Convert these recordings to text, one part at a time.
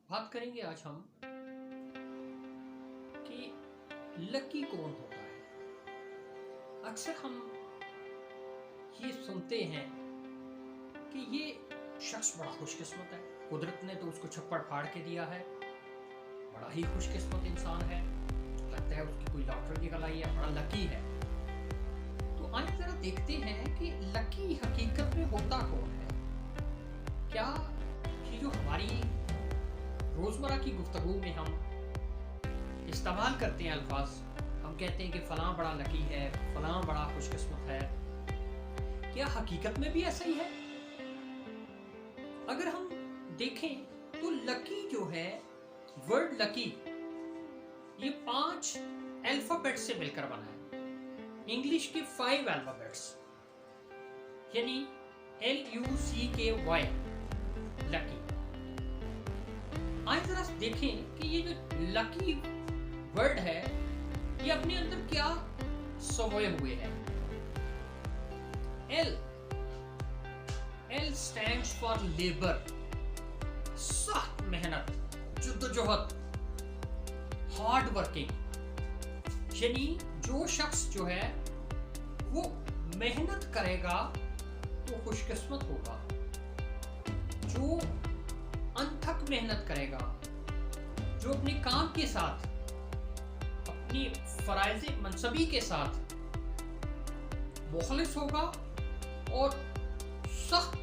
बात करेंगे आज हम कि लकी कौन होता है। अक्सर हम ये सुनते हैं कि ये शख्स बड़ा खुशकिस्मत है, कुदरत ने तो उसको छप्पड़ फाड़ के दिया है, बड़ा ही खुशकिस्मत इंसान है, लगता है उसकी कोई लॉटरी निकल आई है, बड़ा लकी है। तो आइए जरा देखते हैं कि लकी हकीकत में होता कौन है। क्या ये जो हमारी रोजमर्रा की गुफ्तगू में हम इस्तेमाल करते हैं अल्फाज, हम कहते हैं कि फलां बड़ा लकी है, फलां बड़ा खुशकिस्मत है, क्या हकीकत में भी ऐसा ही है? अगर हम देखें तो लकी जो है, वर्ड लकी, ये 5 अल्फाबेट से मिलकर बना है। इंग्लिश के 5 अल्फाबेट्स, यानी LUCKY, लकी। आइए जरा देखें कि ये जो लकी वर्ड है ये अपने अंदर क्या सोए हुए है। L stands for labor, सख्त मेहनत, जुद्दोजहद, हार्ड वर्किंग, यानी जो शख्स जो है वो मेहनत करेगा तो खुशकिस्मत होगा, जो अनथक मेहनत करेगा, जो अपने काम के साथ, अपनी फराइज मनसबी के साथ मुखलिस होगा और सख्त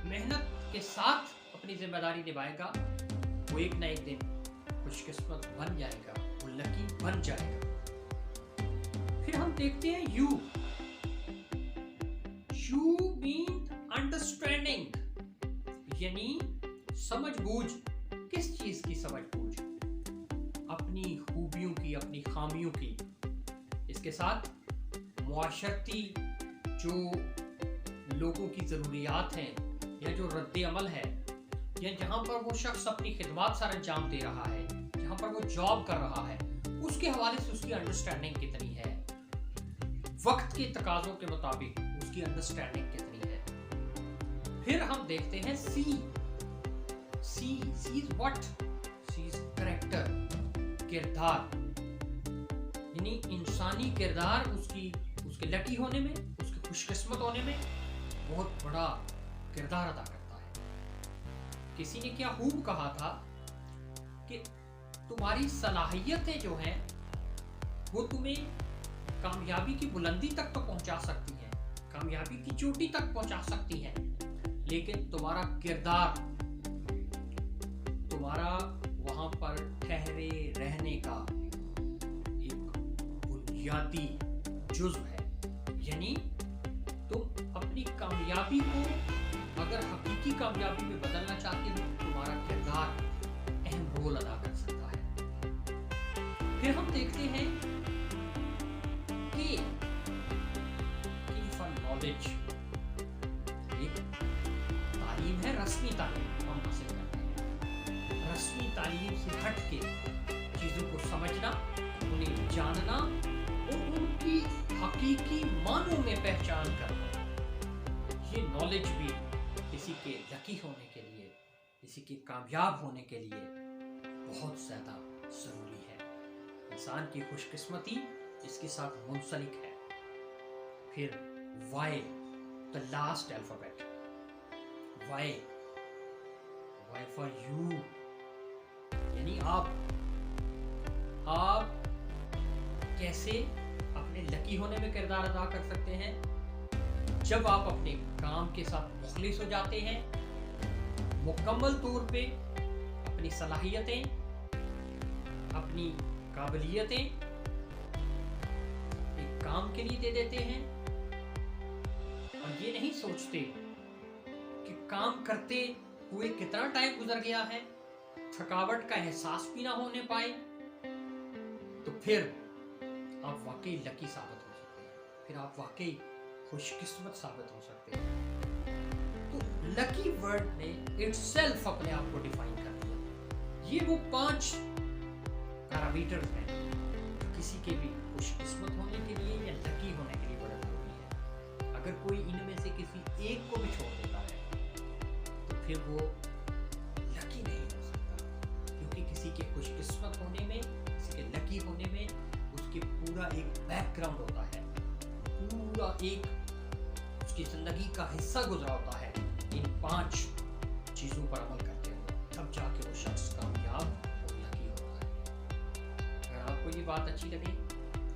मेहनत के साथ अपनी जिम्मेदारी निभाएगा, वो एक ना एक दिन खुशकिस्मत बन जाएगा, वो लकी बन जाएगा। फिर हम देखते हैं यू मीन अंडरस्टैंडिंग, यानी समझबूझ। किस चीज की समझबूझ? अपनी खूबियों की, अपनी खामियों की। इसके साथ मुआशरती जो लोगों की ज़रूरियात हैं या जो रद्द अमल है, या जहाँ पर वो शख्स अपनी खिदमत सर अंजाम दे रहा है, जहाँ पर वो जॉब कर रहा है, उसके हवाले से उसकी अंडरस्टैंडिंग कितनी है, वक्त के तकाज़ों के मुताबिक उसकी अंडरस्टैंडिंग कितनी है। फिर हम देखते हैं C is what? C is character, किरदार, यानी इंसानी किरदार उसके लकी होने में, उसके खुशकिस्मत होने में बहुत बड़ा किरदार अदा करता है। किसी ने क्या खूब कहा था कि तुम्हारी सलाहियतें जो हैं वो तुम्हें कामयाबी की बुलंदी तक तो पहुंचा सकती हैं, कामयाबी की चोटी तक पहुंचा सकती हैं, लेकिन तुम्हारा किरदार, तुम्हारा वहां पर ठहरे रहने का एक बुनियादी जुज़्व है। यानी तुम अपनी कामयाबी को अगर हकीकी कामयाबी में बदलना चाहते हो तो तुम्हारा किरदार अहम रोल अदा कर सकता है। फिर हम देखते हैं कि फॉर नॉलेज, एक तालीम है, रस्मी तालीम हम हासिल करते हैं। रस्मी तालीम से हट के चीज़ों को समझना, उन्हें जानना और उनकी हकीकी मानों में पहचान करना, ये नॉलेज भी किसी के लकी होने के लिए, किसी के कामयाब होने के लिए बहुत ज़्यादा ज़रूरी है। इंसान की खुशकिस्मती इसके साथ मुंसलिक है। फिर Y, the last alphabet, Y for you, यानी आप कैसे अपने लकी होने में किरदार अदा कर सकते हैं? जब आप अपने काम के साथ मुखलिस हो जाते हैं, मुकम्मल तौर पे अपनी सलाहियतें, अपनी काबिलियतें एक काम के लिए दे देते हैं और ये नहीं सोचते कि काम करते हुए कितना टाइम गुजर गया है, थकावट का एहसास भी ना होने पाए, तो फिर आप वाकई लकी साबित हो सकते हैं, फिर आप वाकई खुशकिस्मत साबित हो सकते हैं। तो लकी वर्ड ने इटसेल्फ अपने आप को डिफाइन कर दिया। ये वो 5 पैरामीटर्स हैं जो किसी के भी खुशकिस्मत होने के लिए या लकी होने के लिए बड़ा जरूरी है। अगर कोई इनमें से किसी एक को भी छोड़ देता है तो फिर वो लकी नहीं हो सकता। के खुशकिस्मत होने में, इसके लकी होने में उसके पूरा एक बैकग्राउंड होता है, पूरा एक उसकी जिंदगी का हिस्सा गुजरा होता है इन 5 चीजों पर अमल करते हुए, तब जाके वो शख्स कामयाब और लकी होता है। अगर आपको ये बात अच्छी लगे,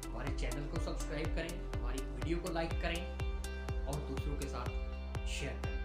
हमारे चैनल को सब्सक्राइब करें, हमारी वीडियो को लाइक करें और दूसरों के साथ शेयर करें।